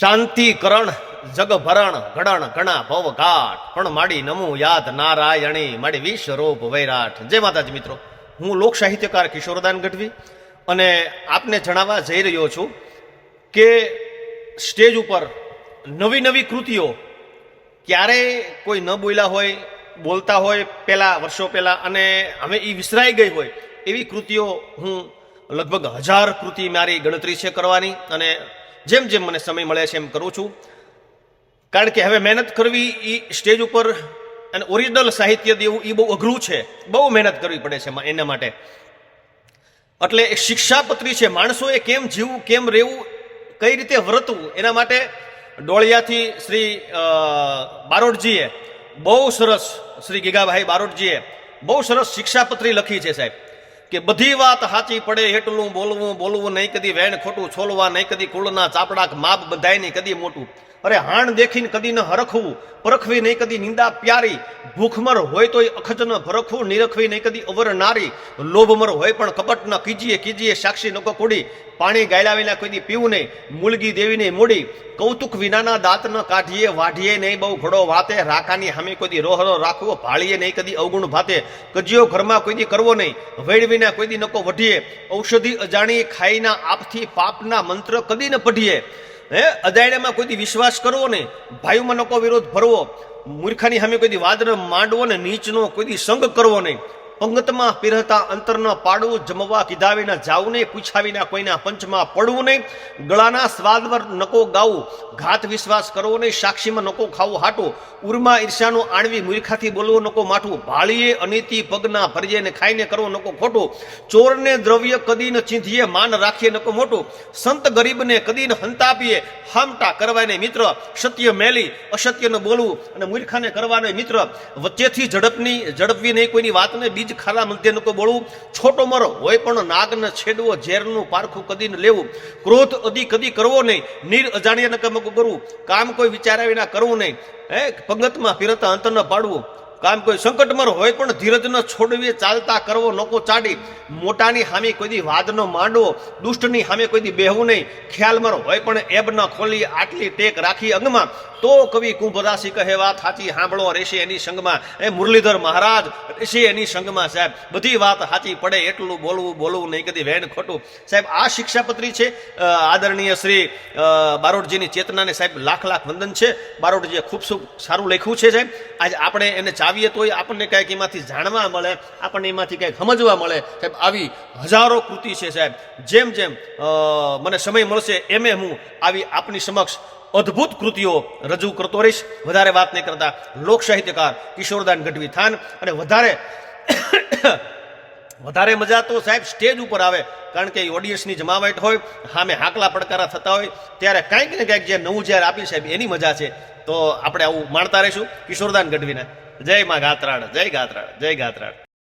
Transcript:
શાંતિકરણ જગભરણ ઘડણ ઘણા ભવઘાટ પણ માડી નમું યાદ નારાયણી માડી વિશ્વરૂપ વૈરાટ. જય માતાજી મિત્રો, હું લોક સાહિત્યકાર કિશોરદાન ગઢવી અને આપને જણાવવા જઈ રહ્યો છું કે સ્ટેજ ઉપર નવી નવી કૃતિઓ ક્યારેય કોઈ ન બોલ્યા હોય, બોલતા હોય પહેલા વર્ષો પહેલા, અને હવે એ વિસરાઈ ગઈ હોય એવી કૃતિઓ હું લગભગ 1000 કૃતિ મારી ગણતરી છે કરવાની, અને જેમ જેમ મને સમય મળે છે એમ કરું છું. કારણ કે હવે મહેનત કરવી એ સ્ટેજ ઉપર અને ઓરિજિનલ સાહિત્ય દેવું એ બહુ અઘરું છે, બહુ મહેનત કરવી પડે છે એના માટે. એટલે એક શિક્ષાપત્રી છે, માણસોએ કેમ જીવવું, કેમ રહેવું, કઈ રીતે વર્તવું, એના માટે ડોળિયાથી શ્રી બારોટજીએ બહુ સરસ, શ્રી ગીગાભાઈ બારોટજીએ બહુ સરસ શિક્ષાપત્રી લખી છે સાહેબ, કે બધી વાત સાચી પડે એટલું બોલવું, બોલવું નહીં કદી વેણ ખોટું છોલવા, નહીં કદી કુળના ચાપડાક માપ બધાય નહીં કદી મોટું, અરે હાણ દેખીને કદી ન હરખવું, પરખવી નહીં કદી નિંદા પ્યારી, ભૂખમર હોય તોય અખત ન ભરખવું, નિરખવી નહીં કદી અવર નારી, લોભમર હોય પણ કપટ ન કીજીએ, કીજીએ સાક્ષી નકો કુડી, પાણી ગાયલા વિના કોઈ દી પીવું નહીં, મૂલગી દેવીને મૂડી, કૌતુક વિનાના દાંત ન કાઢીએ, વાઢીએ નહીં બહુ ઘડો વાતે, રાખાની હામે કોઈ દી રોહરો રાખવો, ભાળીએ નહીં કદી અવગુણ ભાતે, કજિયો ઘરમાં કોઈ દી કરવો નહીં, વેડ વિના કોઈ દી નકો વઢીએ, ઔષધિ અજાણી ખાઈના આપથી પાપના મંત્ર કદી ન પઢીએ, અજાણ્યામાં કોઈ દી વિશ્વાસ કરવો નહીં, ભાઈઓમાં નકો વિરોધ ભરવો, મૂર્ખાની સામે કોઈ દી વાદ ન માંડવો ને નીચનો કોઈ દી સંગ કરવો નહીં, પંગતમાં પીરહતા અંતર ન પાડવું, જમવા કીધા વિના જાવું નહીં, પૂછા વિના કોઈના પંચમાં પડવું નહીં, ગળાના સ્વાદવર નકો ગાવું, ઘાત વિશ્વાસ કરવો નહીં, સાક્ષીમાં નકો ખાવું હાટું, ઉરમાં ઈર્ષાનું આણવી, મૂર્ખાથી બોલવું નકો માઠું, ભાળીએ અનીતિ પગના ભરીએ ને ખાઈને કરવું નકો ખોટું, ચોરને દ્રવ્ય કદી ન ચીંધીએ, માન રાખીએ નકો મોટું, સંત ગરીબને કદી ન હંતાપીએ, હામટા કરવાને મિત્ર, સત્ય મેલી અસત્ય ન બોલવું, અને મૂર્ખાને કરવાનો મિત્ર, વચ્ચેથી ઝડપવી નહીં કોઈની વાતને, બીજ ખાલા મધ્ય નકો બોલવું, છોટો મરો હોય પણ નાગ ન છેડવો, ઝેરનું પારખું કદી ન લેવું, ક્રોધ અધી કદી કરવો નહીં, નીર અજાણ્યા નકમક કરવું, કામ કોઈ વિચાર્યા વિના કરવું નહીં, પંગતમાં પીરતા અંતર ન પાડવું, કામ કોઈ સંકટમર હોય પણ ધીરજ ન છોડવી, ચાલતા કરવો નકો ચાડી, મોટાની સામે કોઈ દી વાદ ન માંડવો, દુષ્ટની સામે કોઈ દી બેહવું નહીં, ખ્યાલમર હોય પણ એબ ન ખોલી, આટલી ટેક રાખી અંગમાં, તો કવિ કુંભરાશી કહે વાત સાચી સાંભળો રહેશે એની સંગમાં, મુરલીધર મહારાજ રહેશે એની સંગમાં. સાહેબ બધી વાત સાચી પડે એટલું બોલવું, બોલવું નહીં કદી વેણ ખોટું. સાહેબ આ શિક્ષાપત્રી છે, આદરણીય શ્રી બારોટજીની ચેતનાને સાહેબ લાખ લાખ વંદન છે. બારોટજીએ ખૂબ સારું લખ્યું છે સાહેબ. આજ આપણે એને ચાવીએ તોય આપણને કંઈક એમાંથી જાણવા મળે, આપણને એમાંથી કંઈક સમજવા મળે. સાહેબ આવી હજારો કૃતિ છે સાહેબ, જેમ જેમ મને સમય મળશે એમ હું આવી આપની સમક્ષ અદ્ભુત કૃતિઓ રજૂ કરતો રહીશ. વધારે વાત નહીં કરતા, લોક સાહિત્યકાર કિશોરદાન ગઢવી થાન. અને વધારે મજા તો સાહેબ સ્ટેજ ઉપર આવે, કારણ કે ઓડિયન્સની જમાવટ હોય, સામે હાકલા પડકારા થતા હોય, ત્યારે કંઈક ને કંઈક જે નવું જ્યારે આપી સાહેબ એની મજા છે. તો આપણે આવું માણતા રહીશું કિશોરદાન ગઢવીને. જય માં ગાત્રાળ, જય ગાત્રાળ, જય ગાત્રાળ.